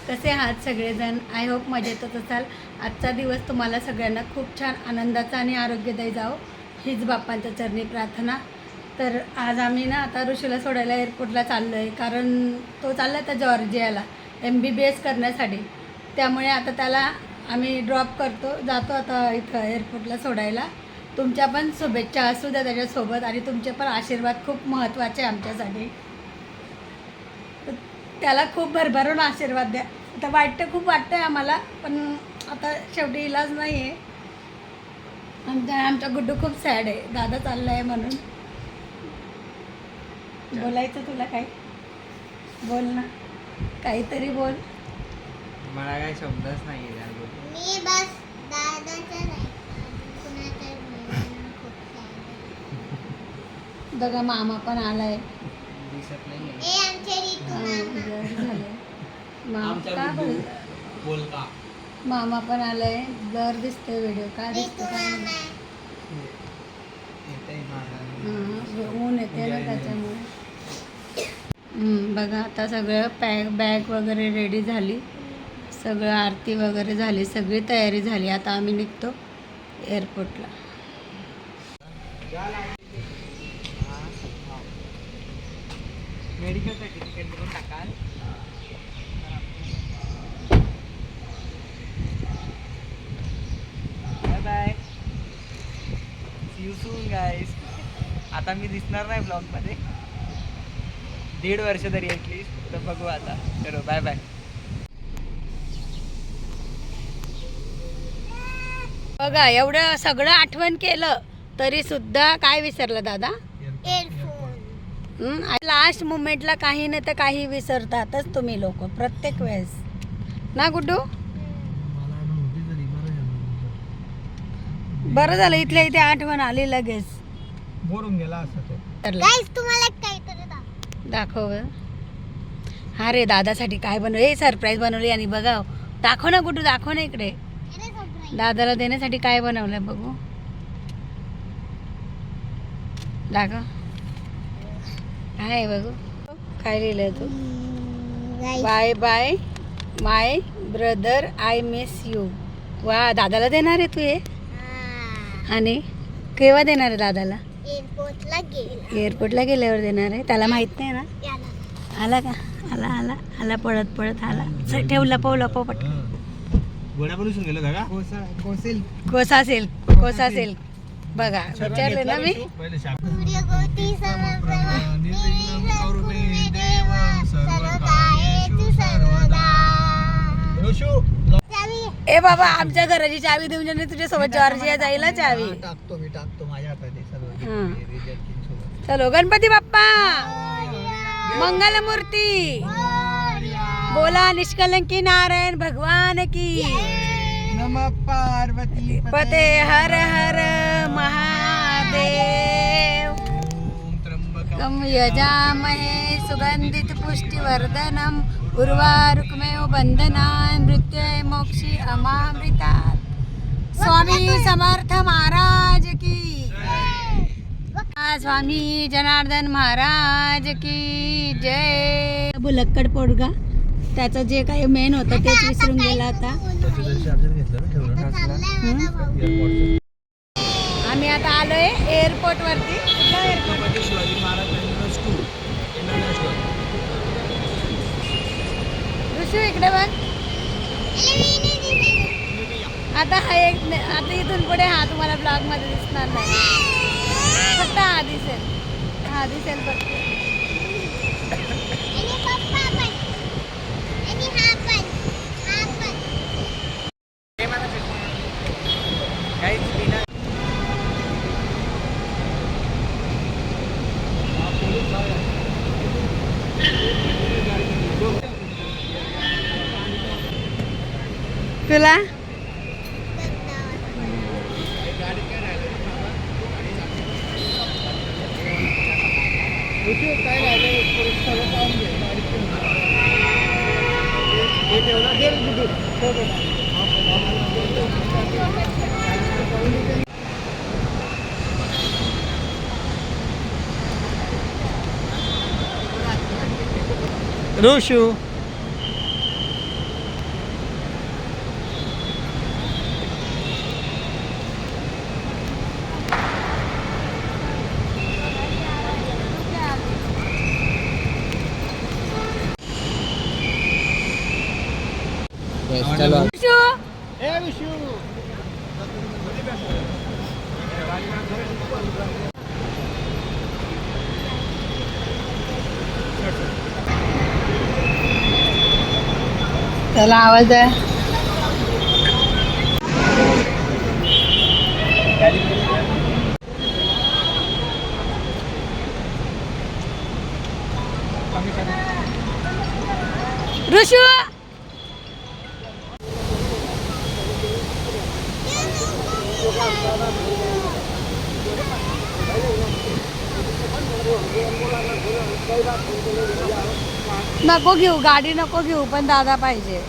कसे आहात सगळेजण? आय होप मजेतच असाल. आजचा दिवस तुम्हाला सगळ्यांना खूप छान आनंदाचा आणि आरोग्यदायी जावो हीच बाप्पांच्या चरणी प्रार्थना. तर आज आम्ही ना आता ऋषीला सोडायला एअरपोर्टला चाललो आहे, कारण तो चालला आहे त्या जॉर्जियाला MBBS करण्यासाठी. त्यामुळे आता त्याला आम्ही ड्रॉप जातो आता इथं एअरपोर्टला सोडायला. तुमच्या पण शुभेच्छा असू द्या त्याच्यासोबत, आणि तुमचे पण आशीर्वाद खूप महत्त्वाचे आमच्यासाठी. त्याला खूप भरभरून आशीर्वाद द्या. आता खूप वाटतंय आम्हाला, पण आता शेवटी इलाज नाही आहे. आमचा गुड्डू खूप सॅड आहे, दादा चालला आहे म्हणून. बोलायचं तुला काही? बोल ना, काहीतरी बोल. मला काही शब्दच नाही आहे. मी बस दादाचा नाही, कुणाचा खूप बघा मामा पण आलाय. दिसत नाही ए आमचे ऋतू बोल का मामा पण आलाय. ब्लर दिसतोय व्हिडिओ. का ऋतू दिसतो मामा ऊन येते ना त्याच्यामुळे. बघा आता सगळं बॅग वगैरे रेडी झाली, सगळं आरती वगैरे झाली, सगळी तयारी झाली. आता आम्ही निघतो एअरपोर्टला. मेडिकलसाठी तिकीट करून टाकाल. Bye bye, see you soon guys. आता मी दिसणार नाही ब्लॉगमध्ये 1.5 वर्ष तरी ॲटलिस्ट, तर बघू आता. चलो बाय बाय. बघा एवढं सगळं आठवण केलं तरी सुद्धा काय विसरलं दादा? एअरफोन. लास्ट मुमेंटला काही नाही तर काही विसरतातच तुम्ही लोक प्रत्येक वेळेस ना गुड्डू? बरं झालं इथल्या इथे आठवण आली लगेच. बोरून गेला असं तो. गाइस तुम्हाला काहीतरी दाखव. हा रे, दादासाठी काय बनवलं? सरप्राईज बनवली. आणि बघा, दाखव ना गुड्डू, दाखव ना इकडे. दादाला देण्यासाठी काय बनवलंय बघू, दाखव. काय आहे बघू, काय लिहिलंय तू? Bye bye my brother, I miss you. वा, दादाला देणार आहे तू हे? आणि केव्हा देणार आहे दादाला? एअरपोर्टला गेल्यावर देणार आहे. त्याला माहित नाही ना? आला का? आला आला आला, पळत पळत आला. ठेवला पवला पोपट. गोळ्या पण गेलो का? कोसा सिल्क बघा, विचारले ना मी. ए बाबा, आमच्या घराची चावी देऊन जाणे तुझ्यासोबत जॉर्जिया जाईल ना चावी. टाकतो माझ्या हातात चलो गणपती बाप्पा मंगलमूर्ती बोला, निष्कलंकी नारायण भगवान की. नमः पार्वती पते हर हर महादेव. त्र्यंबकं यजामहे सुगंधित पुष्टिवर्धनम उर्वारुकमेव बंधनान् मृत्युंजय मोक्षी अमामृतात्. स्वामी समर्थ महाराज की. स्वामी जनार्दन महाराज की जय. बुलक्कड पोडगा, त्याचं जे काही मेन होतं तेच विसरून गेला आता. आम्ही आता आलोय एअरपोर्ट वरती. कुठला एअरपोर्ट? शिवाजी महाराज ऋषू इकडे बघ. आता आता इथून पुढे हा तुम्हाला ब्लॉग मध्ये दिसणार नाही, फक्त हा दिसेल फक्त. तुला ऋषू त्याला आवाज आहे. ऋषू नको घेऊ, गाडी नको घेऊ, पण दादा पाहिजे.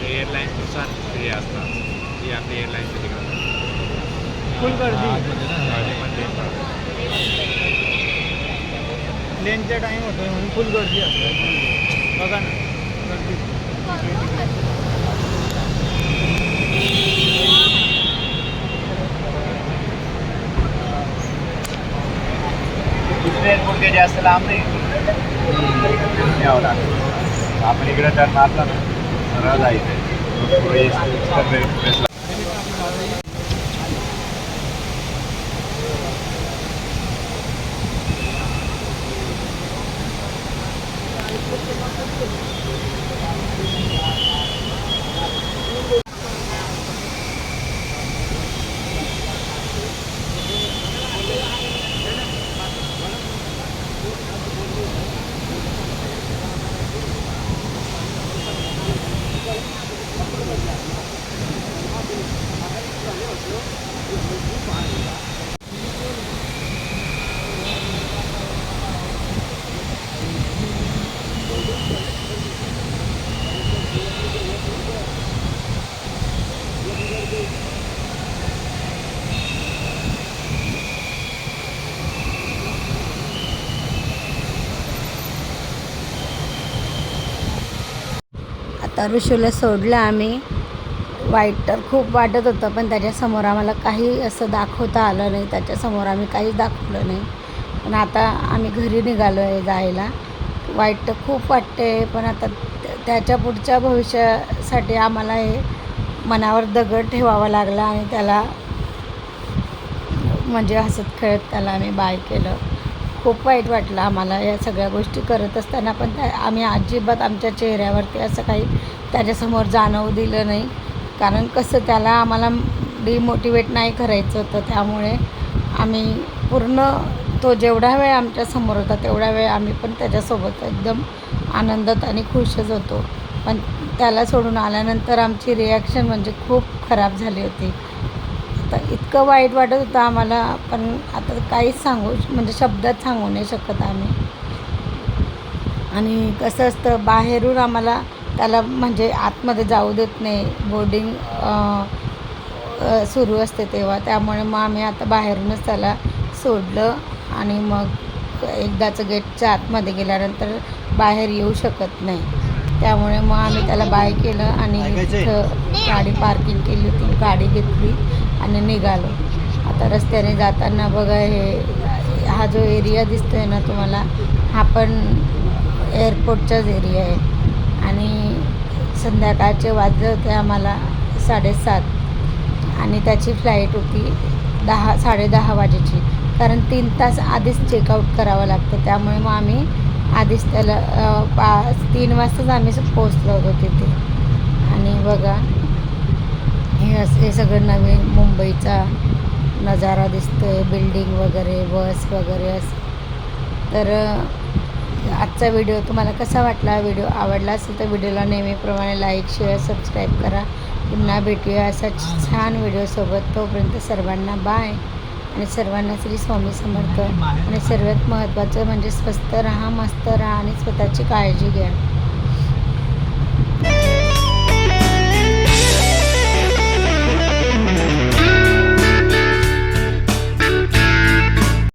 एअरलाईन्सनुसार हे असतात ही आपली एअरलाईन्सची तिकडं फुल गर्दी प्लेनचा टाइम होतो म्हणून फुल गर्दी असते. बघा ना गर्दी. दुसरे एअरपोर्ट काही जास्त लांब नाही यावं लागतं. आपण इकडे टर्न मारला ना सरळ जायचं आता ऋषूला सोडलं आम्ही. वाईट तर खूप वाटत होतं, पण त्याच्यासमोर आम्हाला काही असं दाखवता आलं नाही. त्याच्यासमोर आम्ही काहीच दाखवलं नाही. पण आता आम्ही घरी निघालो आहे जायला. वाईट तर खूप वाटते, पण आता त्याच्या पुढच्या भविष्यासाठी आम्हाला हे मनावर दगड ठेवावा लागला आणि त्याला म्हणजे हसत खेळत त्याला आम्ही बाय केलं. खूप वाईट वाटलं आम्हाला या सगळ्या गोष्टी करत असताना, पण आम्ही अजिबात आमच्या चेहऱ्यावरती असं काही त्याच्यासमोर जाणवू दिलं नाही. कारण कसं त्याला आम्हाला डिमोटिवेट नाही करायचं होतं. त्यामुळे आम्ही पूर्ण तो जेवढा वेळ आमच्यासमोर होता तेवढा वेळ आम्ही पण त्याच्यासोबत एकदम आनंदात आणि खुशच होतो. पण त्याला सोडून आल्यानंतर आमची रिॲक्शन म्हणजे खूप खराब झाली होती. तर इतकं वाईट वाटत होतं आम्हाला, पण आता काहीच म्हणजे शब्दात सांगू नाही शकत आम्ही. आणि कसं असतं बाहेरून आम्हाला त्याला म्हणजे आतमध्ये जाऊ देत नाही, बोर्डिंग सुरू असते तेव्हा. त्यामुळे मग आम्ही आता बाहेरूनच त्याला सोडलं आणि मग एकदाचं गेटच्या आतमध्ये गेल्यानंतर बाहेर येऊ शकत नाही. त्यामुळे मग आम्ही त्याला बाय केलं आणि इथं गाडी पार्किंग केली होती, गाडी घेतली आणि निघालो. आता रस्त्याने जाताना बघा हा जो एरिया दिसतोय ना तुम्हाला, हा पण एअरपोर्टचाच एरिया आहे. आणि संध्याकाळचे वाजले होते आम्हाला 7:30 आणि त्याची फ्लाईट होती 10-10:30 वाजेची. कारण 3 तास आधीच चेकआउट करावं लागतं. त्यामुळे मग आम्ही आधीच त्याला 3 वाजताच आम्ही पोचलो होतो तिथे. आणि बघा हे सगळं नवीन मुंबईचा नजारा दिसतोय, बिल्डिंग वगैरे, बस वगैरे असं. तर आजचा व्हिडिओ तुम्हाला कसा वाटला? व्हिडिओ आवडला असेल तर व्हिडिओला नेहमीप्रमाणे लाईक, शेअर, सबस्क्राईब करा. पुन्हा भेटूया असा छान व्हिडिओसोबत. तोपर्यंत सर्वांना बाय आणि सर्वांना श्री स्वामी समर्थ. आणि सर्वात महत्त्वाचं म्हणजे स्वस्त राहा, मस्त राहा आणि स्वतःची काळजी घ्या.